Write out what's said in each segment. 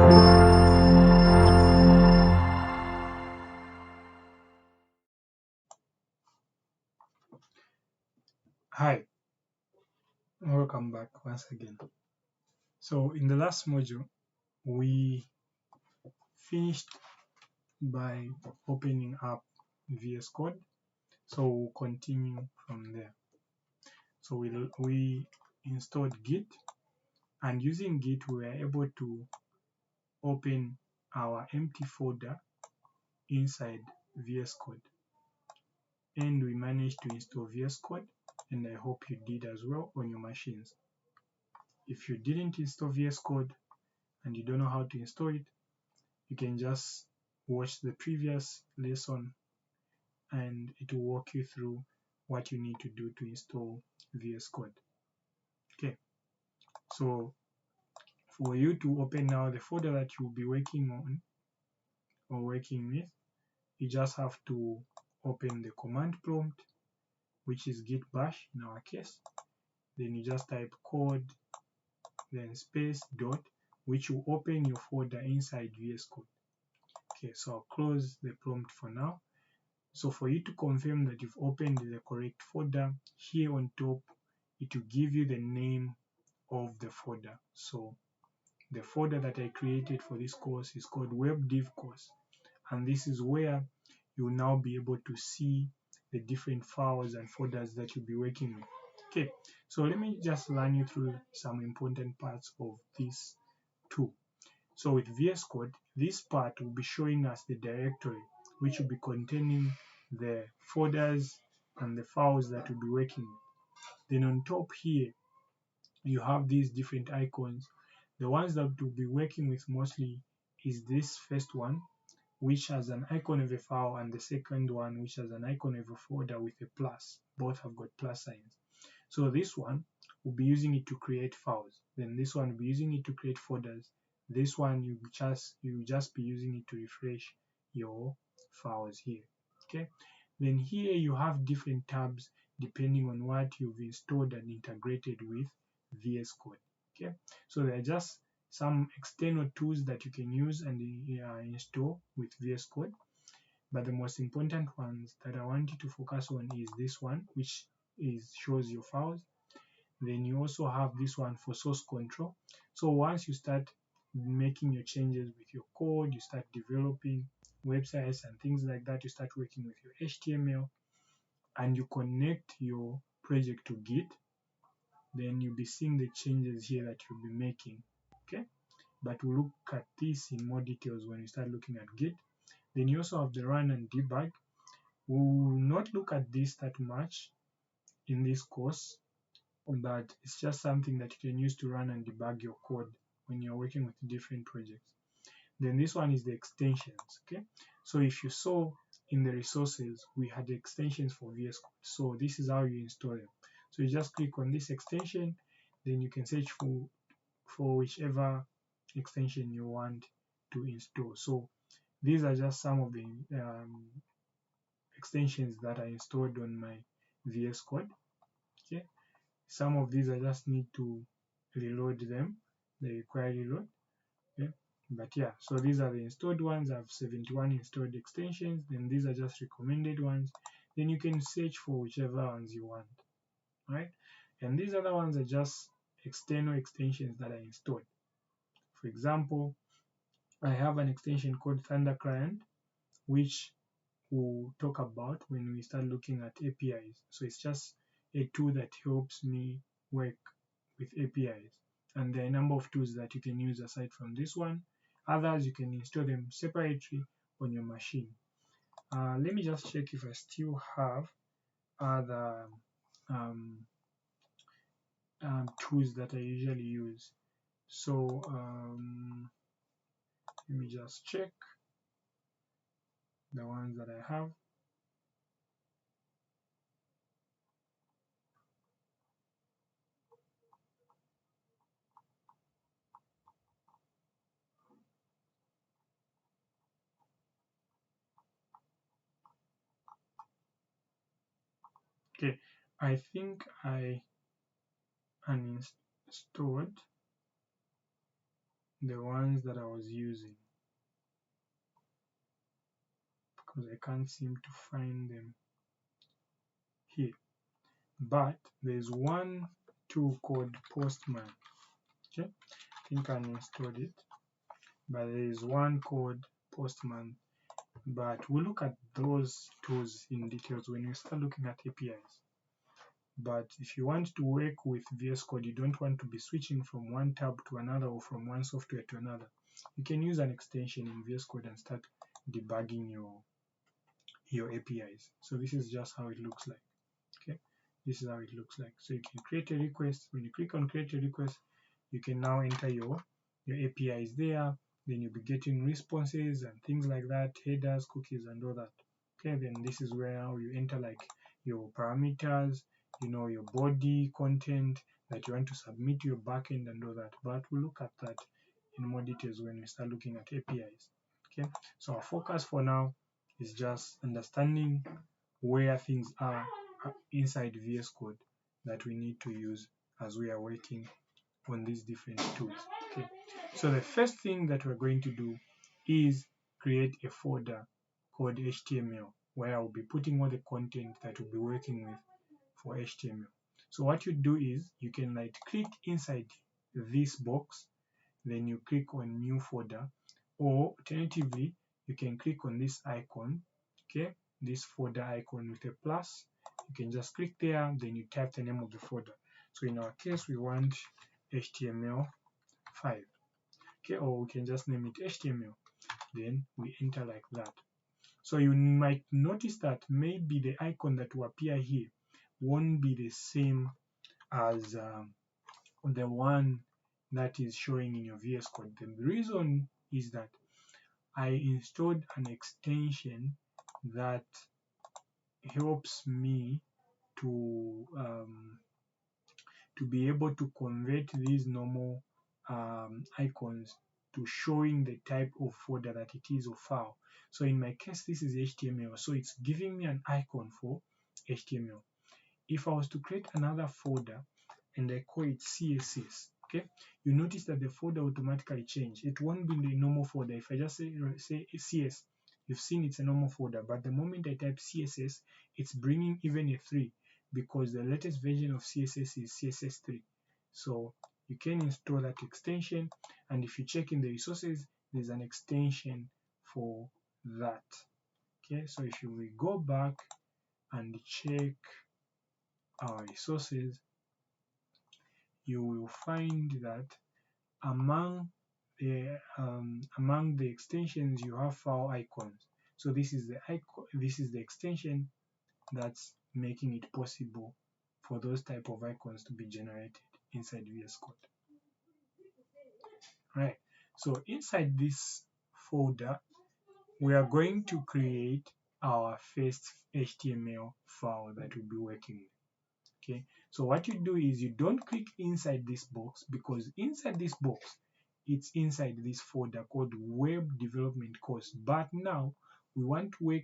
Hi, welcome back once again. So in the last module, we finished by opening up VS Code. So we'll continue from there. So we installed Git, and using Git, we were able to open our empty folder inside VS Code. And we managed to install VS Code, and I hope you did as well on your machines. If you didn't install VS Code and you don't know how to install it, you can just watch the previous lesson and it will walk you through what you need to do to install VS Code. Okay, so for you to open now the folder that you'll be working on or working with, you just have to open the command prompt, which is git bash in our case. Then you just type code, then space dot, which will open your folder inside VS Code. Okay, so I'll close the prompt for now. So for you to confirm that you've opened the correct folder, here on top, it will give you the name of the folder. So the folder that I created for this course is called Web Dev Course. And this is where you'll now be able to see the different files and folders that you'll be working with. Okay, so let me just run you through some important parts of this tool. So with VS Code, this part will be showing us the directory, which will be containing the folders and the files that we'll be working with. Then on top here, you have these different icons. The ones that we'll be working with mostly is this first one, which has an icon of a file, and the second one, which has an icon of a folder with a plus. Both have got plus signs. So this one, we'll be using it to create files. Then this one will be using it to create folders. This one you just be using it to refresh your files here. Okay. Then here you have different tabs depending on what you've installed and integrated with VS Code. Okay. So there are just some external tools that you can use and install with VS Code. But the most important ones that I want you to focus on is this one, which shows your files. Then you also have this one for source control. So once you start making your changes with your code, you start developing websites and things like that, you start working with your HTML and you connect your project to Git, then you'll be seeing the changes here that you'll be making. Okay, but we'll look at this in more details when you start looking at Git. Then you also have the run and debug. We will not look at this that much in this course, but it's just something that you can use to run and debug your code when you're working with different projects. Then this one is the extensions. Okay, so if you saw in the resources, we had the extensions for VS Code. So this is how you install them. So you just click on this extension, then you can search for whichever extension you want to install. So these are just some of the extensions that I installed on my VS Code. Okay, some of these I just need to reload them. They require reload. Okay, but yeah, so these are the installed ones. I have 71 installed extensions. Then these are just recommended ones. Then you can search for whichever ones you want, right? And these other ones are just external extensions that I installed. For example, I have an extension called Thunder Client, which we'll talk about when we start looking at APIs. So it's just a tool that helps me work with APIs. And there are a number of tools that you can use aside from this one. Others, you can install them separately on your machine. Let me just check if I still have other tools that I usually use. So let me just check the ones that I have. Okay, I think I uninstalled the ones that I was using because I can't seem to find them here. But there's one tool called Postman. Okay, I think I installed it, but there is one called Postman. But we'll look at those tools in details when we start looking at APIs. But if you want to work with VS Code, you don't want to be switching from one tab to another or from one software to another, you can use an extension in VS Code and start debugging your APIs. So this is just how it looks like. Okay, this is how it looks like. So you can create a request. When you click on create a request, you can now enter your APIs there. Then you'll be getting responses and things like that, headers, cookies, and all that. Okay, then this is where you enter like your parameters, your body content that you want to submit to your backend and all that. But we'll look at that in more details when we start looking at APIs. Okay, so our focus for now is just understanding where things are inside VS Code that we need to use as we are working on these different tools. Okay, so the first thing that we're going to do is create a folder called HTML where I'll be putting all the content that we'll be working with for HTML. So what you do is you can click inside this box, then you click on new folder, or alternatively you can click on this icon, okay, this folder icon with a plus. You can just click there, then you type the name of the folder. So in our case we want HTML5, okay, or we can just name it HTML, then we enter like that. So you might notice that maybe the icon that will appear here won't be the same as the one that is showing in your VS Code. The reason is that I installed an extension that helps me to be able to convert these normal icons to showing the type of folder that it is or file. So in my case, this is HTML, so it's giving me an icon for HTML. If I was to create another folder and I call it CSS, okay, you notice that the folder automatically change. It won't be the normal folder. If I just say CS, you've seen it's a normal folder, but the moment I type CSS, it's bringing even a 3 because the latest version of CSS is CSS3. So you can install that extension, and if you check in the resources, there's an extension for that. Okay, so if we go back and check our resources, you will find that among the extensions you have file icons. So this is the icon, this is the extension that's making it possible for those type of icons to be generated inside VS Code. Right. So inside this folder, we are going to create our first HTML file that we'll be working with. Okay, so what you do is you don't click inside this box, because inside this box it's inside this folder called web development course, but now we want to work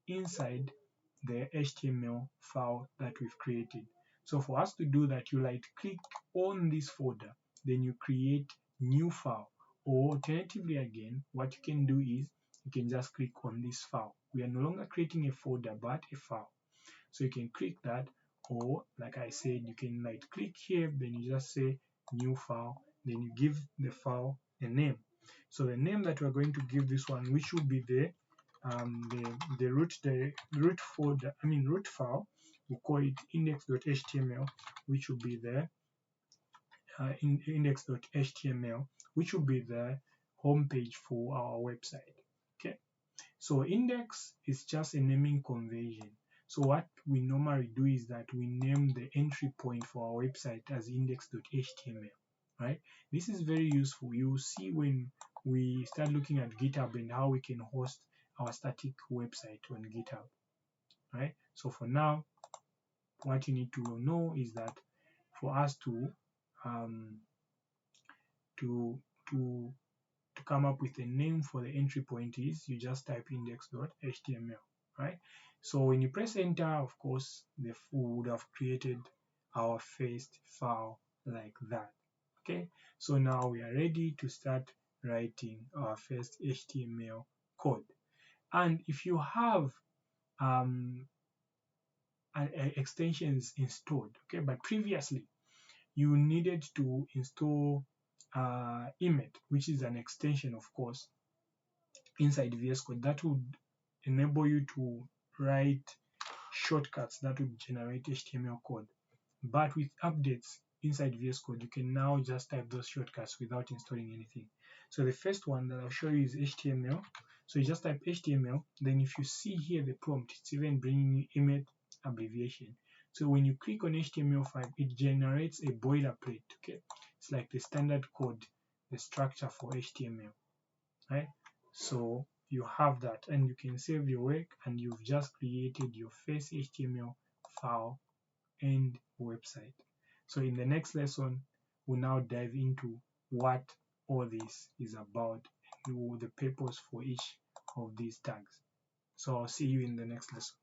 inside the HTML file that we've created. So for us to do that, you click on this folder, then you create new file, or alternatively again what you can do is you can just click on this file. We are no longer creating a folder but a file. So you can click that, or like I said, you can click here, then you just say new file, then you give the file a name. So the name that we're going to give this one, which will be the root folder, root file, we'll call it index.html, which will be the index.html, which will be the home page for our website. Okay, so index is just a naming convention. So what we normally do is that we name the entry point for our website as index.html, right? This is very useful. You'll see when we start looking at GitHub and how we can host our static website on GitHub, right? So for now, what you need to know is that for us to come up with a name for the entry point is you just type index.html, right? So when you press enter, of course, we would have created our first file like that. Okay, So now we are ready to start writing our first HTML code. And if you have extensions installed, okay, but previously you needed to install Emmet, which is an extension, of course, inside VS Code that would enable you to write shortcuts that would generate HTML code. But with updates inside VS Code, you can now just type those shortcuts without installing anything. So the first one that I'll show you is HTML. So you just type HTML, then if you see here the prompt, it's even bringing you Emmet abbreviation. So when you click on HTML5, it generates a boilerplate, okay? It's like the standard code, the structure for HTML, right? So you have that, and you can save your work, and you've just created your first HTML file and website. So in the next lesson, we'll now dive into what all this is about and the purpose for each of these tags. So I'll see you in the next lesson.